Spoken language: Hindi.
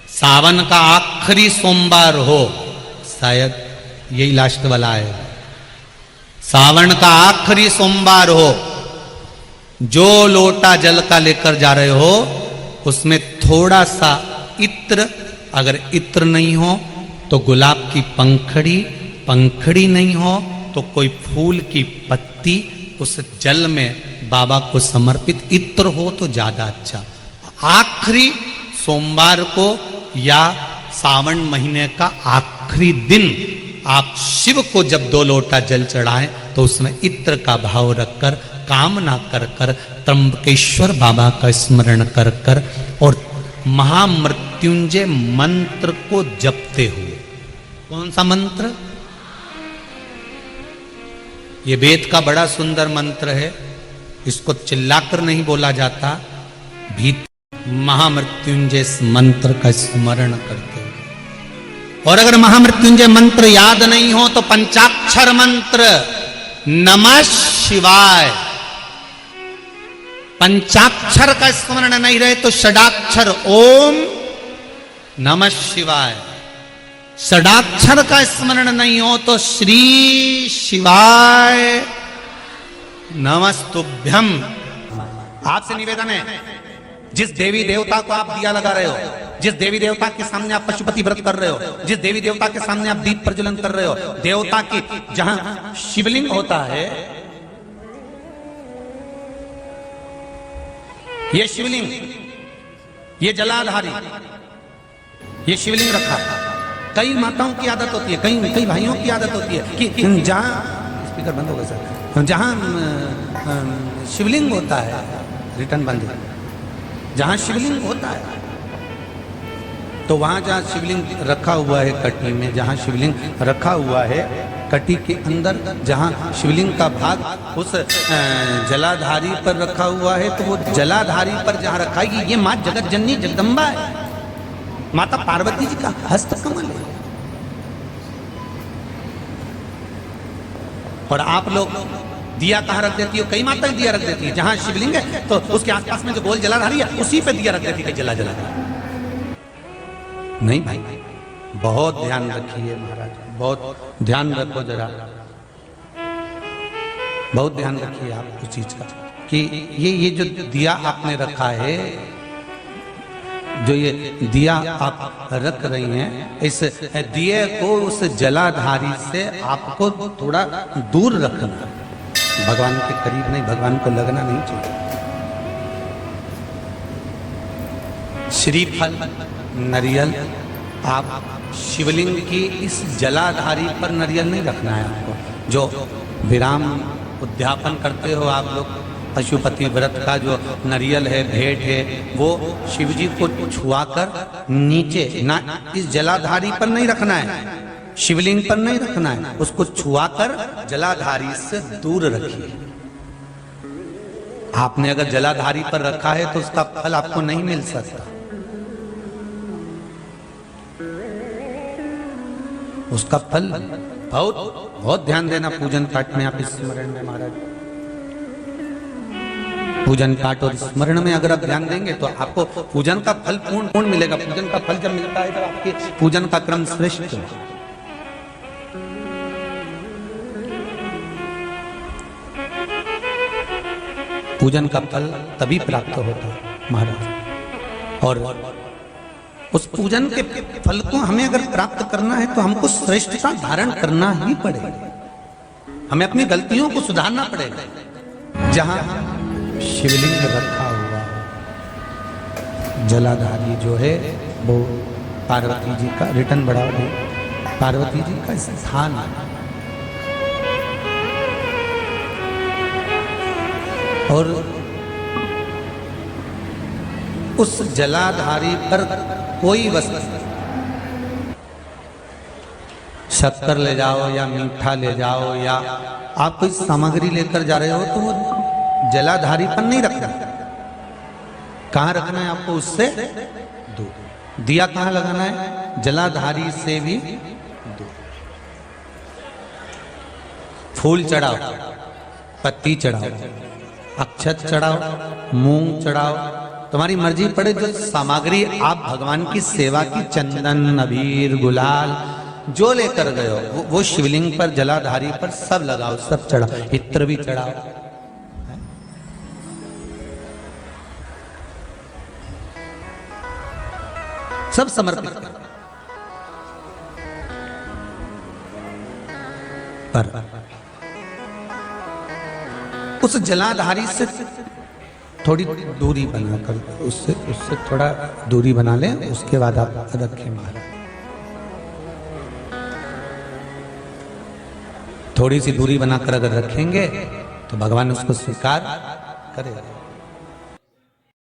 सावन का आखिरी सोमवार हो, शायद यही लास्ट वाला है, सावन का आखिरी सोमवार हो, जो लोटा जल का लेकर जा रहे हो उसमें थोड़ा सा इत्र, अगर इत्र नहीं हो तो गुलाब की पंखड़ी, पंखड़ी नहीं हो तो कोई फूल की पत्ती उस जल में बाबा को समर्पित, इत्र हो तो ज्यादा अच्छा। आखिरी सोमवार को या सावन महीने का आखिरी दिन आप शिव को जब 2 लोटा जल चढ़ाएं तो उसमें इत्र का भाव रखकर, कामना कर कर, त्र्यंबकेश्वर बाबा का स्मरण कर कर और महामृत्युंजय मंत्र को जपते हुए। कौन सा मंत्र? ये वेद का बड़ा सुंदर मंत्र है, इसको चिल्लाकर नहीं बोला जाता, भीतर महामृत्युंजय मंत्र का स्मरण करते हुए। और अगर महामृत्युंजय मंत्र याद नहीं हो तो पंचाक्षर मंत्र नमः शिवाय, पंचाक्षर का स्मरण नहीं रहे तो षडाक्षर ओम नमः शिवाय, षडाक्षर का स्मरण नहीं हो तो श्री शिवाय नमस्तुभ्यम। आपसे निवेदन है, जिस देवी देवता को आप दिया लगा रहे हो, जिस देवी देवता के सामने आप पशुपति व्रत कर रहे हो, जिस देवी देवता के सामने आप दीप प्रज्वलन कर रहे हो, देवता की जहां शिवलिंग होता है, ये शिवलिंग, ये जलाधारी, ये शिवलिंग रखा। कई माताओं की आदत होती है, कई भाइयों की आदत होती है कि जहां, स्पीकर बंद होगा सर, जहां शिवलिंग होता है, रिटर्न बंद है, जहां शिवलिंग होता है तो वहां जहां शिवलिंग रखा हुआ है कटी में, जहां शिवलिंग रखा हुआ है कटी के अंदर, जहां शिवलिंग का भाग उस जलाधारी पर रखा हुआ है, तो वो जलाधारी पर जहां रखा है, ये मां जगत जननी जगदम्बा है, माता पार्वती जी का हस्त कमल है। और आप लोग दिया कहां रख देती हो? कई माताएं दिया रख देती है, जहां शिवलिंग है तो उसके आसपास में जो गोल जलाधारी है उसी पे दिया रख देती है, जला जला। नहीं भाई, बहुत ध्यान रखिए महाराज, बहुत ध्यान रखो जरा, बहुत ध्यान रखिए आप उस चीज का कि ये जो दिया आपने रखा है, जो ये दिया आप रख रही हैं, इस दिए को उस जलाधारी से आपको थोड़ा दूर रखना, भगवान के करीब नहीं, भगवान को लगना नहीं चाहिए। श्रीफल, नरियल, आप शिवलिंग की इस जलाधारी पर नरियल नहीं रखना है आपको। जो विराम उद्यापन करते हो आप लोग, पशुपति व्रत का जो नरियल है, भेंट है, वो शिवजी को छुआकर नीचे ना, इस जलाधारी पर नहीं रखना है, शिवलिंग पर नहीं रखना है, उसको छुआकर जलाधारी से दूर रखिए। आपने अगर जलाधारी पर रखा है तो उसका फल आपको नहीं मिल सकता, उसका फल बहुत ध्यान देना। पूजन पाठ में आप स्मरण में महाराज, पूजन पाठ और स्मरण में अगर आप ध्यान देंगे तो आपको पूजन का फल पूर्ण मिलेगा। पूजन का फल जब मिलता है तो आपके पूजन का क्रम श्रेष्ठ है। पूजन का फल तभी प्राप्त होता है महाराज, और उस पूजन के फल को हमें अगर प्राप्त करना है तो हमको श्रेष्ठता धारण करना ही पड़ेगा, हमें अपनी गलतियों को सुधारना पड़ेगा। जहां शिवलिंग रखा हुआ जलाधारी जो है वो पार्वती जी का, रिटर्न बढ़ाओ, पार्वती जी का स्थान है, और उस जलाधारी पर कोई वस्तु, शक्कर ले जाओ या मीठा ले जाओ या आप कोई सामग्री लेकर जा रहे हो तो वो जलाधारी पर नहीं रखना। कहाँ रखना है आपको? उससे दूर। दिया कहाँ लगाना है? जलाधारी से भी दूर। फूल चढ़ाओ, पत्ती चढ़ाओ, अक्षत चढ़ाओ, मूंग चढ़ाओ, तुम्हारी मर्जी पड़े, जो सामग्री आप भगवान की सेवा की, चंदन, अबीर, गुलाल जो लेकर गए हो वो शिवलिंग पर, जलाधारी पर सब लगाओ, सब चढ़ाओ, इत्र भी चढ़ाओ। सब समर्पित करो। पर उस जलाधारी से थोड़ी दूरी बनाकर, उससे थोड़ा दूरी बना लें, उसके बाद आप रखें महाराज। थोड़ी सी दूरी बनाकर अगर रखेंगे तो भगवान उसको स्वीकार करेगा।